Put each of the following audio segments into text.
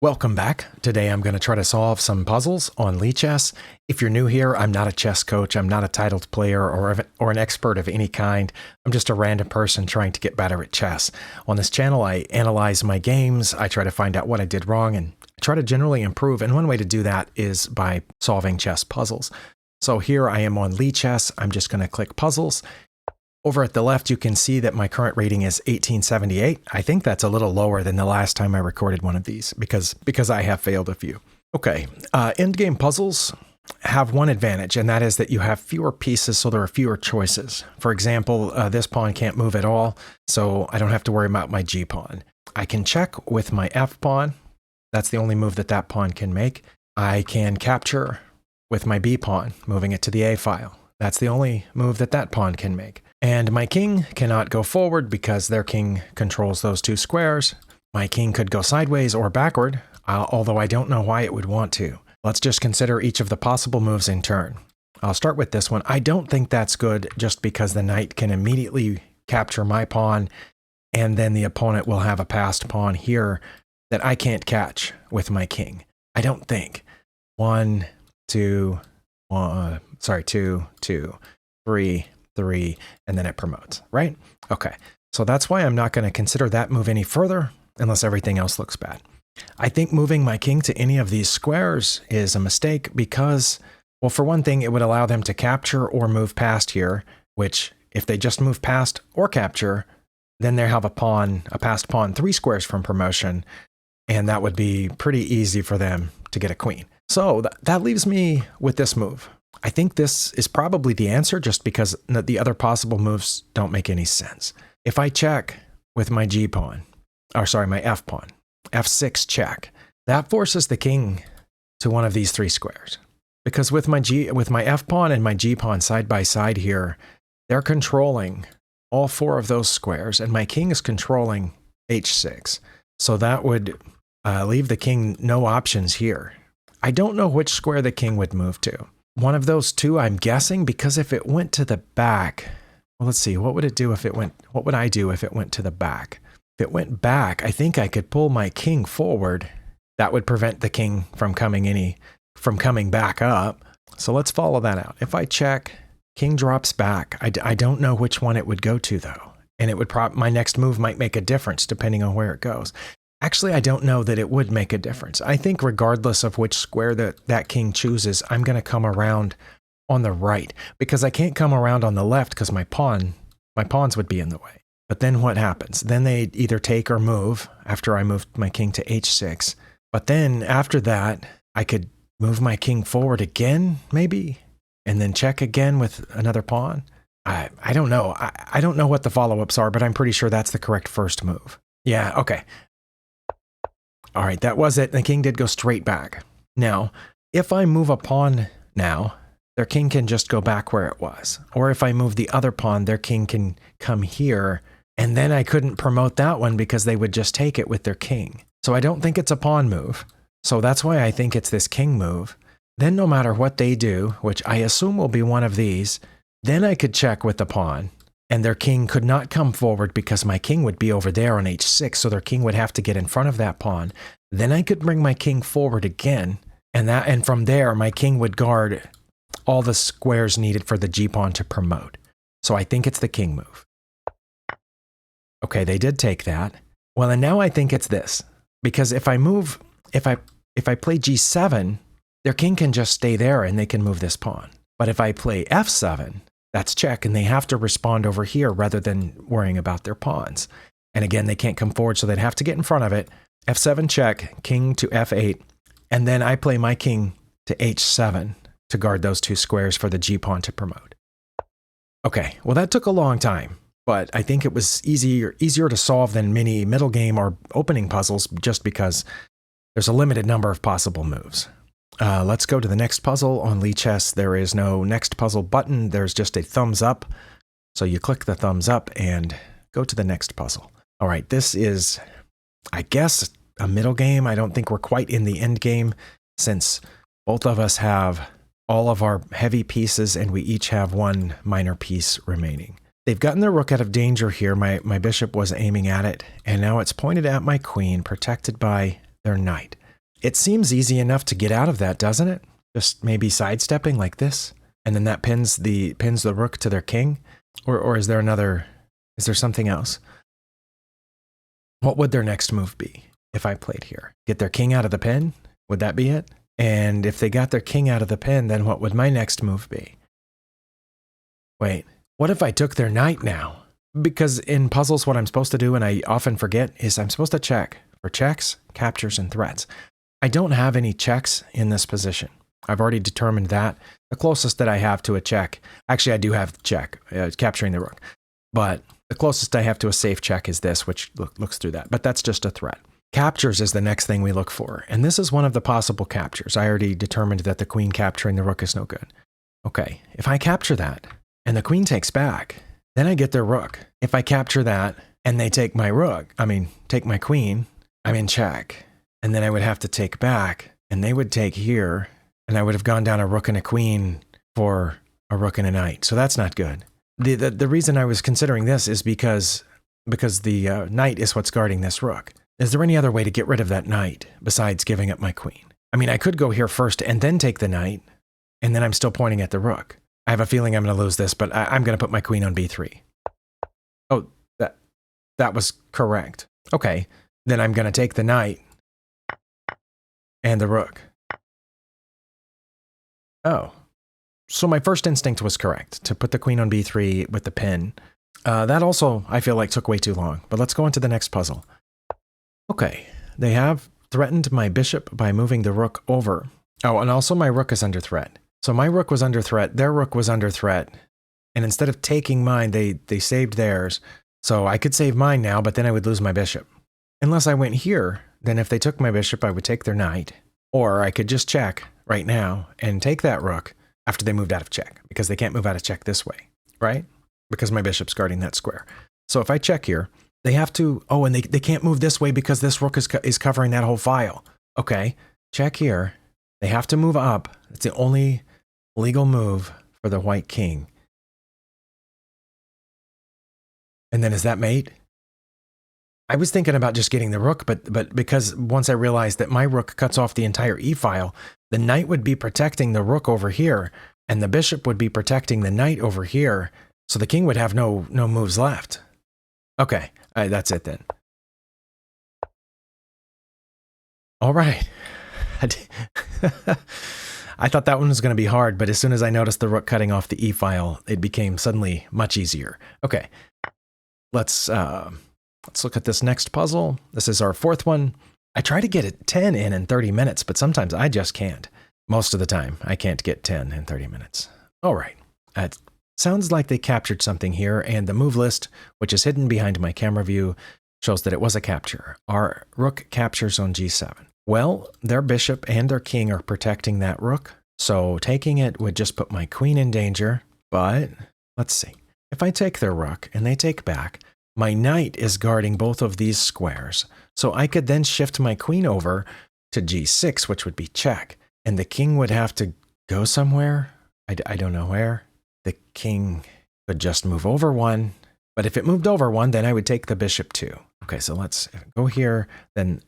Welcome back. Today I'm going to try to solve some puzzles on Lichess. If you're new here, I'm not a chess coach, I'm not a titled player or an expert of any kind. I'm just a random person trying to get better at chess. On this channel, I analyze my games, I try to find out what I did wrong, and I try to generally improve, and one way to do that is by solving chess puzzles. So here I am on Lichess. I'm just going to click puzzles. Over at the left, you can see that my current rating is 1878. I think that's a little lower than the last time I recorded one of these because I have failed a few. Okay, endgame puzzles have one advantage, and that is that you have fewer pieces, so there are fewer choices. For example, this pawn can't move at all, so I don't have to worry about my G pawn. I can check with my F pawn. That's the only move that that pawn can make. I can capture with my B pawn, moving it to the A file. That's the only move that that pawn can make. And my king cannot go forward because their king controls those two squares. My king could go sideways or backward, although I don't know why it would want to. Let's just consider each of the possible moves in turn. I'll start with this one. I don't think that's good just because the knight can immediately capture my pawn, and then the opponent will have a passed pawn here that I can't catch with my king. I don't think. 1, 2, 3, 3, and then it promotes, right? Okay, so that's why I'm not going to consider that move any further unless everything else looks bad. I think moving my king to any of these squares is a mistake because, well, for one thing, it would allow them to capture or move past here, which if they just move past or capture, then they have a passed pawn 3 squares from promotion, and that would be pretty easy for them to get a queen. So that leaves me with this move. I think this is probably the answer just because the other possible moves don't make any sense. If I check with my G pawn, my F pawn, F6 check, that forces the king to one of these 3 squares. Because with my F pawn and my G pawn side by side here, they're controlling all 4 of those squares, and my king is controlling H6. So that would leave the king no options here. I don't know which square the king would move to. One of those 2, I'm guessing, because if it went to the back, well, let's see, what would I do if it went to the back? If it went back, I think I could pull my king forward. That would prevent the king from coming back up. So let's follow that out. If I check, king drops back. I don't know which one it would go to though. And my next move might make a difference depending on where it goes. Actually, I don't know that it would make a difference. I think regardless of which square that king chooses, I'm going to come around on the right because I can't come around on the left because my pawns would be in the way. But then what happens? Then they either take or move after I moved my king to H6. But then after that, I could move my king forward again, maybe, and then check again with another pawn. I don't know. I don't know what the follow-ups are, but I'm pretty sure that's the correct first move. Yeah, okay. All right, that was it. The king did go straight back. Now, if I move a pawn now, their king can just go back where it was. Or if I move the other pawn, their king can come here, and then I couldn't promote that one because they would just take it with their king. So I don't think it's a pawn move. So that's why I think it's this king move. Then no matter what they do, which I assume will be one of these, then I could check with the pawn. And their king could not come forward because my king would be over there on H6, so their king would have to get in front of that pawn. Then I could bring my king forward again, and from there, my king would guard all the squares needed for the G pawn to promote. So I think it's the king move. Okay, they did take that. Well, and now I think it's this. Because if I play G7, their king can just stay there and they can move this pawn. But if I play F7, that's check, and they have to respond over here rather than worrying about their pawns. And again, they can't come forward, so they'd have to get in front of it. F7 check, king to F8, and then I play my king to H7 to guard those 2 squares for the G pawn to promote. Okay, well that took a long time, but I think it was easier to solve than many middle game or opening puzzles just because there's a limited number of possible moves. Let's go to the next puzzle. On Lichess, there is no next puzzle button. There's just a thumbs up. So you click the thumbs up and go to the next puzzle. All right, this is, I guess, a middle game. I don't think we're quite in the end game since both of us have all of our heavy pieces and we each have 1 minor piece remaining. They've gotten their rook out of danger here. My bishop was aiming at it, and now it's pointed at my queen, protected by their knight. It seems easy enough to get out of that, doesn't it? Just maybe sidestepping like this, and then that pins the rook to their king? Or is there something else? What would their next move be if I played here? Get their king out of the pin? Would that be it? And if they got their king out of the pin, then what would my next move be? Wait, what if I took their knight now? Because in puzzles, what I'm supposed to do, and I often forget, is I'm supposed to check for checks, captures, and threats. I don't have any checks in this position. I've already determined that. The closest that I have to a check, actually I do have check, capturing the rook, but the closest I have to a safe check is this, which looks through that, but that's just a threat. Captures is the next thing we look for, and this is one of the possible captures. I already determined that the queen capturing the rook is no good. Okay, if I capture that, and the queen takes back, then I get their rook. If I capture that, and they take my take my queen, I'm in check. And then I would have to take back, and they would take here, and I would have gone down a rook and a queen for a rook and a knight. So that's not good. The reason I was considering this is because the knight is what's guarding this rook. Is there any other way to get rid of that knight besides giving up my queen? I mean, I could go here first and then take the knight, and then I'm still pointing at the rook. I have a feeling I'm going to lose this, but I'm going to put my queen on b3. Oh, that was correct. Okay, then I'm going to take the knight and the rook. Oh, so my first instinct was correct, to put the queen on b3 with the pin. That also, I feel like, took way too long, but let's go on to the next puzzle. Okay, they have threatened my bishop by moving the rook over. Oh, and also my rook is under threat. So my rook was under threat, their rook was under threat, and instead of taking mine, they saved theirs. So I could save mine now, but then I would lose my bishop. Unless I went here, then if they took my bishop, I would take their knight. Or I could just check right now and take that rook after they moved out of check, because they can't move out of check this way, right? Because my bishop's guarding that square. So if I check here, they have to, oh, and they can't move this way because this rook is covering that whole file. Okay, check here. They have to move up. It's the only legal move for the white king. And then is that mate? I was thinking about just getting the rook, but because once I realized that my rook cuts off the entire e-file, the knight would be protecting the rook over here, and the bishop would be protecting the knight over here, so the king would have no moves left. Okay, that's it then. All right. I thought that one was going to be hard, but as soon as I noticed the rook cutting off the e-file, it became suddenly much easier. Okay, let's look at this next puzzle. This is our fourth one. I try to get it 10 in 30 minutes, but sometimes I just can't. Most of the time, I can't get 10 in 30 minutes. All right. It sounds like they captured something here, and the move list, which is hidden behind my camera view, shows that it was a capture. Our rook captures on g7. Well, their bishop and their king are protecting that rook, so taking it would just put my queen in danger. But let's see. If I take their rook and they take back, my knight is guarding both of these squares, so I could then shift my queen over to g6, which would be check, and the king would have to go somewhere. I don't know where. The king could just move over one, but if it moved over one, then I would take the bishop too. Okay, so let's go here, then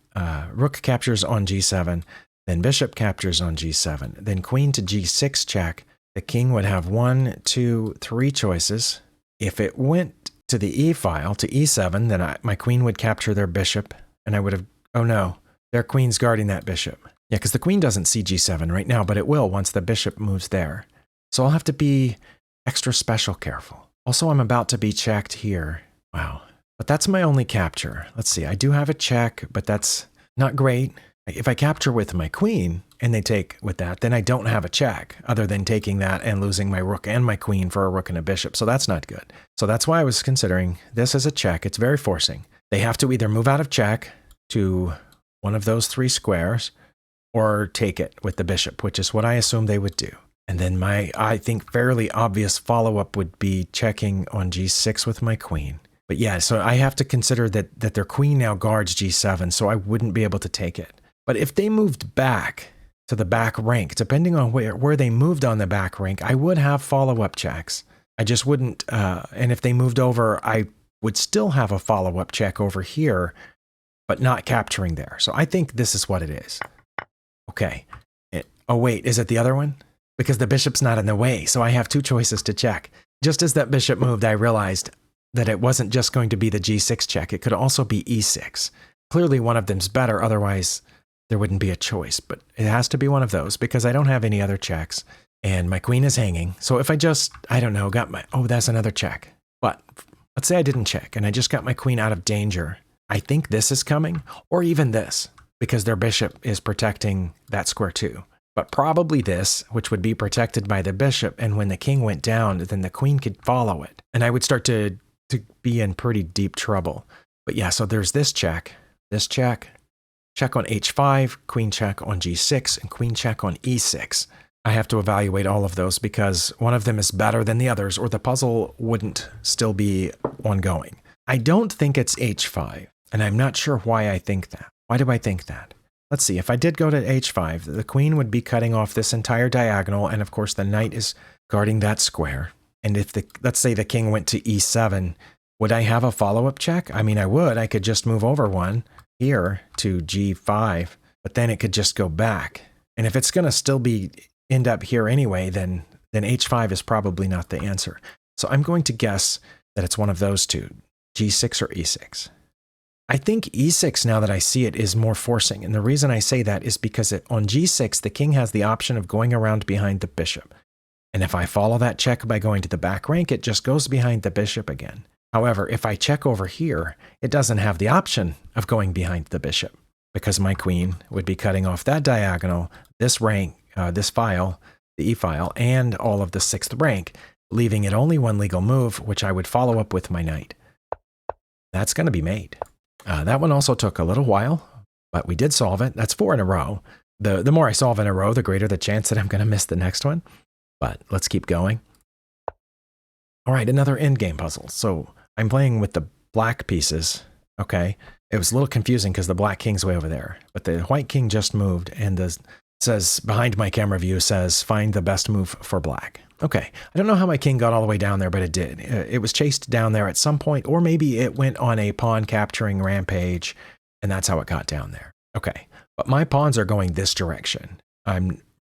rook captures on g7, then bishop captures on g7, then queen to g6 check. The king would have 1, 2, 3 choices. If it went to the e-file, to e7, then my queen would capture their bishop, and I would have, oh no, their queen's guarding that bishop. Yeah, because the queen doesn't see g7 right now, but it will once the bishop moves there. So I'll have to be extra special careful. Also, I'm about to be checked here. Wow. But that's my only capture. Let's see, I do have a check, but that's not great. If I capture with my queen, and they take with that, then I don't have a check, other than taking that and losing my rook and my queen for a rook and a bishop, so that's not good. So that's why I was considering this as a check. It's very forcing. They have to either move out of check to one of those 3 squares, or take it with the bishop, which is what I assume they would do. And then my, I think, fairly obvious follow-up would be checking on g6 with my queen. But yeah, so I have to consider that their queen now guards g7, so I wouldn't be able to take it. But if they moved back to the back rank, depending on where they moved on the back rank, I would have follow-up checks. I just wouldn't, and if they moved over, I would still have a follow-up check over here, but not capturing there. So I think this is what it is. Okay. Oh, wait, is it the other one? Because the bishop's not in the way, so I have two choices to check. Just as that bishop moved, I realized that it wasn't just going to be the g6 check. It could also be e6. Clearly one of them's better, otherwise there wouldn't be a choice. But it has to be one of those because I don't have any other checks. And my queen is hanging. So if I just, I don't know, got my, oh, that's another check. But let's say I didn't check and I just got my queen out of danger. I think this is coming, or even this, because their bishop is protecting that square too. But probably this, which would be protected by the bishop, and when the king went down, then the queen could follow it. And I would start to be in pretty deep trouble. But yeah, so there's this check on h5, queen check on g6, and queen check on e6. I have to evaluate all of those because one of them is better than the others, or the puzzle wouldn't still be ongoing. I don't think it's h5, and I'm not sure why I think that. Why do I think that? Let's see, if I did go to h5, the queen would be cutting off this entire diagonal, and of course the knight is guarding that square. And if let's say the king went to e7, would I have a follow-up check? I mean, I would. I could just move over one here to g5, but then it could just go back. And if it's going to still end up here anyway, then h5 is probably not the answer. So I'm going to guess that it's one of those two, g6 or e6. I think e6, now that I see it, is more forcing. And the reason I say that is because on g6, the king has the option of going around behind the bishop. And if I follow that check by going to the back rank, it just goes behind the bishop again. However, if I check over here, it doesn't have the option of going behind the bishop because my queen would be cutting off that diagonal, this rank, this file, the e file, and all of the 6th rank, leaving it only one legal move, which I would follow up with my knight. That's going to be made. That one also took a little while, but we did solve it. That's 4 in a row. The more I solve in a row, the greater the chance that I'm going to miss the next one. But let's keep going. All right, another endgame puzzle. So I'm playing with the black pieces, okay? It was a little confusing because the black king's way over there, but the white king just moved, and says behind my camera view says, find the best move for black. Okay, I don't know how my king got all the way down there, but it did. It was chased down there at some point, or maybe it went on a pawn capturing rampage, and that's how it got down there. Okay, but my pawns are going this direction.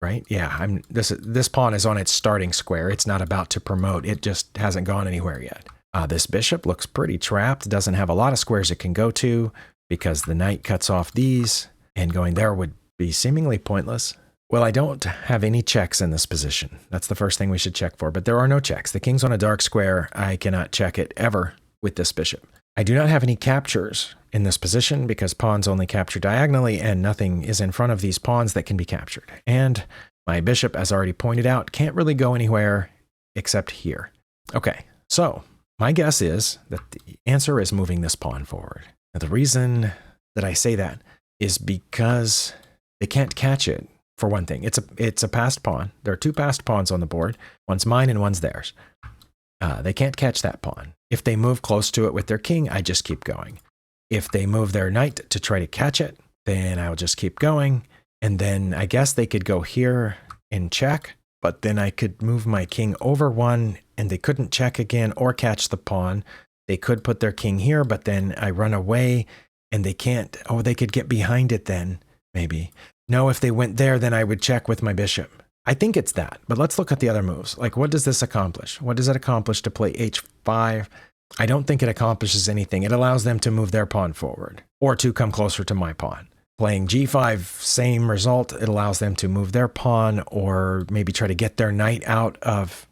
Right? Yeah, this pawn is on its starting square. It's not about to promote. It just hasn't gone anywhere yet. This bishop looks pretty trapped. Doesn't have a lot of squares it can go to because the knight cuts off these, and going there would be seemingly pointless. Well, I don't have any checks in this position. That's the first thing we should check for, but there are no checks. The king's on a dark square. I cannot check it ever with this bishop. I do not have any captures in this position because pawns only capture diagonally and nothing is in front of these pawns that can be captured. And my bishop, as already pointed out, can't really go anywhere except here. Okay, so my guess is that the answer is moving this pawn forward. Now, the reason that I say that is because they can't catch it, for one thing. It's a passed pawn. There are 2 passed pawns on the board. One's mine and one's theirs. They can't catch that pawn. If they move close to it with their king, I just keep going. If they move their knight to try to catch it, then I'll just keep going. And then I guess they could go here and check, but then I could move my king over one and they couldn't check again or catch the pawn. They could put their king here, but then I run away and they can't. Oh, they could get behind it then, maybe. No, if they went there, then I would check with my bishop. I think it's that, but let's look at the other moves. Like, what does this accomplish? What does it accomplish to play h5? I don't think it accomplishes anything. It allows them to move their pawn forward or to come closer to my pawn. Playing g5, same result. It allows them to move their pawn or maybe try to get their knight out of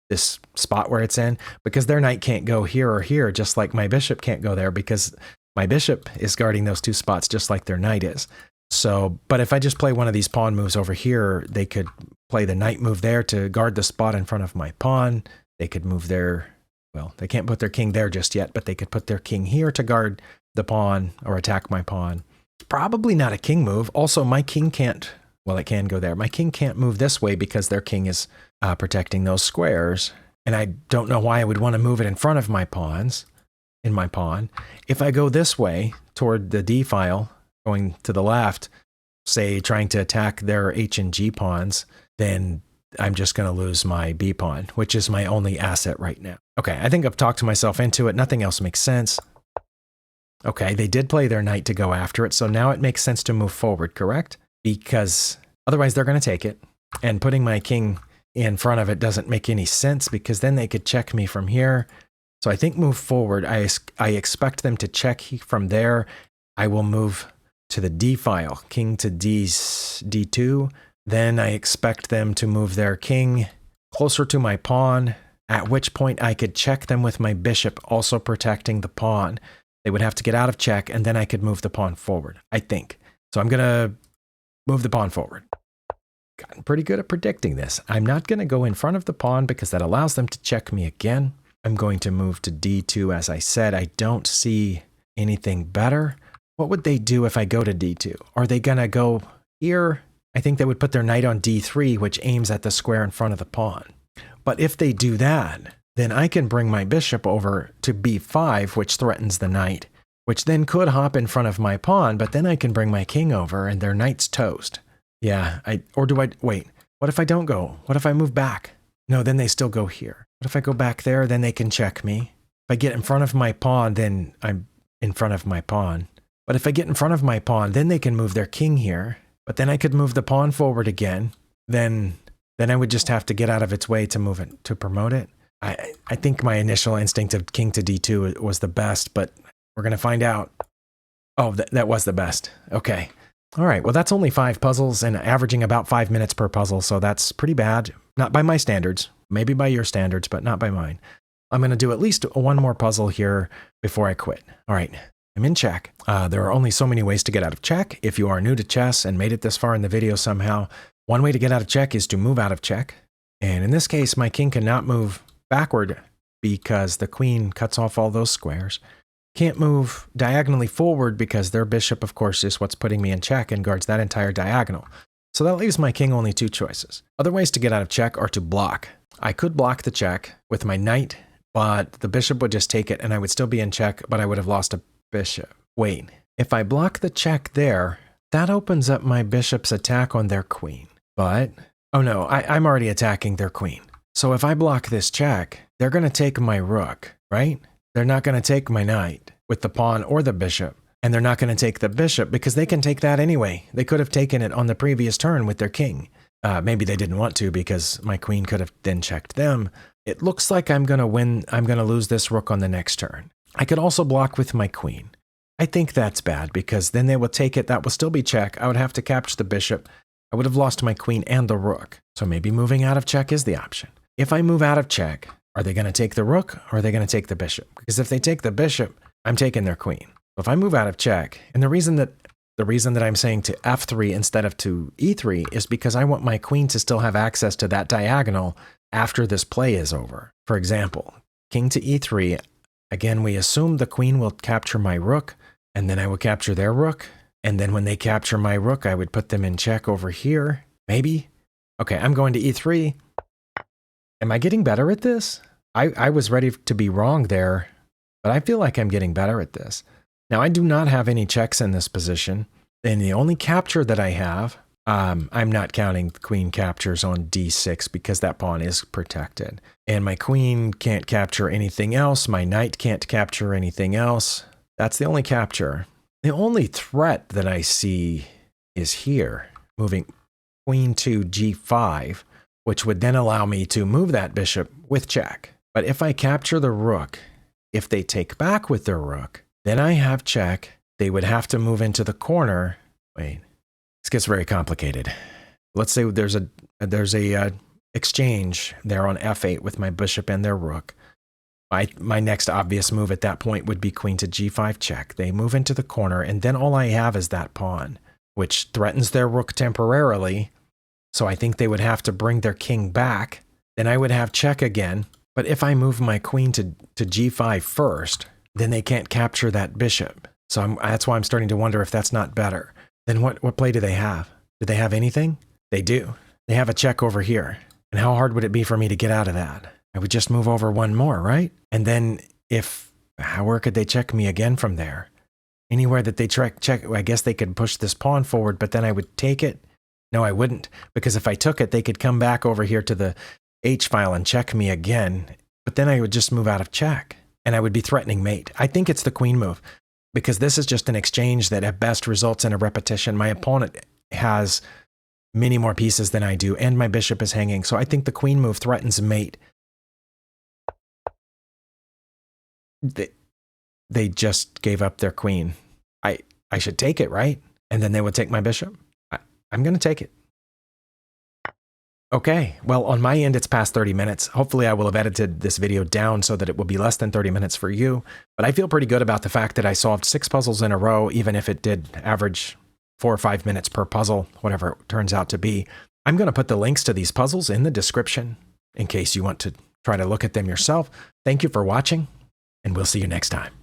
this spot where it's in, because their knight can't go here or here, just like my bishop can't go there because my bishop is guarding those 2 spots just like their knight is. So, but if I just play one of these pawn moves over here, they could play the knight move there to guard the spot in front of my pawn. They could move their, well, they can't put their king there just yet, but they could put their king here to guard the pawn or attack my pawn. Probably not a king move. Also, my king can't, well, it can go there. My king can't move this way because their king is protecting those squares. And I don't know why I would want to move it in front of my pawns, in my pawn. If I go this way toward the d file, going to the left, say trying to attack their h and g pawns, then I'm just going to lose my b pawn, which is my only asset right now. Okay, I think I've talked myself into it. Nothing else makes sense. Okay, they did play their knight to go after it, so now it makes sense to move forward, correct? because otherwise they're going to take it. And putting my king in front of it doesn't make any sense because then they could check me from here. So I think move forward. I expect them to check from there. I will move to the D file, king to D2. Then I expect them to move their king closer to my pawn, at which point I could check them with my bishop, also protecting the pawn. They would have to get out of check, and then I could move the pawn forward, I think. So I'm going to move the pawn forward. Gotten pretty good at predicting this. I'm not going to go in front of the pawn because that allows them to check me again. I'm going to move to D2, as I said. I don't see anything better. What would they do if I go to D2? Are they going to go here? I think they would put their knight on D3, which aims at the square in front of the pawn. But if they do that, then I can bring my bishop over to B5, which threatens the knight, which then could hop in front of my pawn, but then I can bring my king over and their knight's toast. Yeah, wait, what if I don't go? What if I move back? No, then they still go here. What if I go back there? Then they can check me. If I get in front of my pawn, then I'm in front of my pawn. But if I get in front of my pawn, then they can move their king here. But then I could move the pawn forward again. Then I would just have to get out of its way to move it, to promote it. I think my initial instinct of king to D2 was the best, but we're going to find out. Oh, that was the best. Okay. All right. Well, that's only 5 puzzles and averaging about 5 minutes per puzzle. So that's pretty bad. Not by my standards. Maybe by your standards, but not by mine. I'm going to do at least one more puzzle here before I quit. All right. I'm in check. There are only so many ways to get out of check. If you are new to chess and made it this far in the video somehow, one way to get out of check is to move out of check. And in this case, my king cannot move backward because the queen cuts off all those squares. Can't move diagonally forward because their bishop, of course, is what's putting me in check and guards that entire diagonal. So that leaves my king only 2 choices. Other ways to get out of check are to block. I could block the check with my knight, but the bishop would just take it and I would still be in check, but I would have lost a bishop. Wait, if I block the check there, that opens up my bishop's attack on their queen. But, oh no, I'm already attacking their queen. So if I block this check, they're going to take my rook, right? They're not going to take my knight with the pawn or the bishop. And they're not going to take the bishop because they can take that anyway. They could have taken it on the previous turn with their king. Maybe they didn't want to because my queen could have then checked them. It looks like I'm going to win. I'm going to lose this rook on the next turn. I could also block with my queen. I think that's bad because then they will take it. That will still be check. I would have to capture the bishop. I would have lost my queen and the rook. So maybe moving out of check is the option. If I move out of check, are they going to take the rook or are they going to take the bishop? Because if they take the bishop, I'm taking their queen. If I move out of check, and the reason that I'm saying to F3 instead of to E3 is because I want my queen to still have access to that diagonal after this play is over. For example, king to E3, again, we assume the queen will capture my rook, and then I will capture their rook. And then when they capture my rook, I would put them in check over here, maybe. Okay, I'm going to E3. Am I getting better at this? I was ready to be wrong there, but I feel like I'm getting better at this. Now, I do not have any checks in this position, and the only capture that I have, I'm not counting queen captures on D6 because that pawn is protected. And my queen can't capture anything else. My knight can't capture anything else. That's the only capture. The only threat that I see is here, moving queen to G5, which would then allow me to move that bishop with check. But if I capture the rook, if they take back with their rook, then I have check. They would have to move into the corner. Wait, this gets very complicated. Let's say there's a exchange there on F8 with my bishop and their rook. My next obvious move at that point would be queen to G5 check. They move into the corner, and then all I have is that pawn, which threatens their rook temporarily. So I think they would have to bring their king back. Then I would have check again. But if I move my queen to G5 first, then they can't capture that bishop. So that's why I'm starting to wonder if that's not better. Then what play do they have? Do they have anything? They do. They have a check over here. And how hard would it be for me to get out of that? I would just move over one more, right? And then where could they check me again from there? Anywhere that they check, I guess they could push this pawn forward, but then I would take it. No, I wouldn't, because if I took it, they could come back over here to the H file and check me again, but then I would just move out of check, and I would be threatening mate. I think it's the queen move, because this is just an exchange that at best results in a repetition. My opponent has many more pieces than I do, and my bishop is hanging. So I think the queen move threatens mate. They just gave up their queen. I should take it, right? And then they would take my bishop. I'm going to take it. Okay, well, on my end, it's past 30 minutes. Hopefully I will have edited this video down so that it will be less than 30 minutes for you. But I feel pretty good about the fact that I solved 6 puzzles in a row, even if it did average 4 or 5 minutes per puzzle, whatever it turns out to be. I'm going to put the links to these puzzles in the description in case you want to try to look at them yourself. Thank you for watching, and we'll see you next time.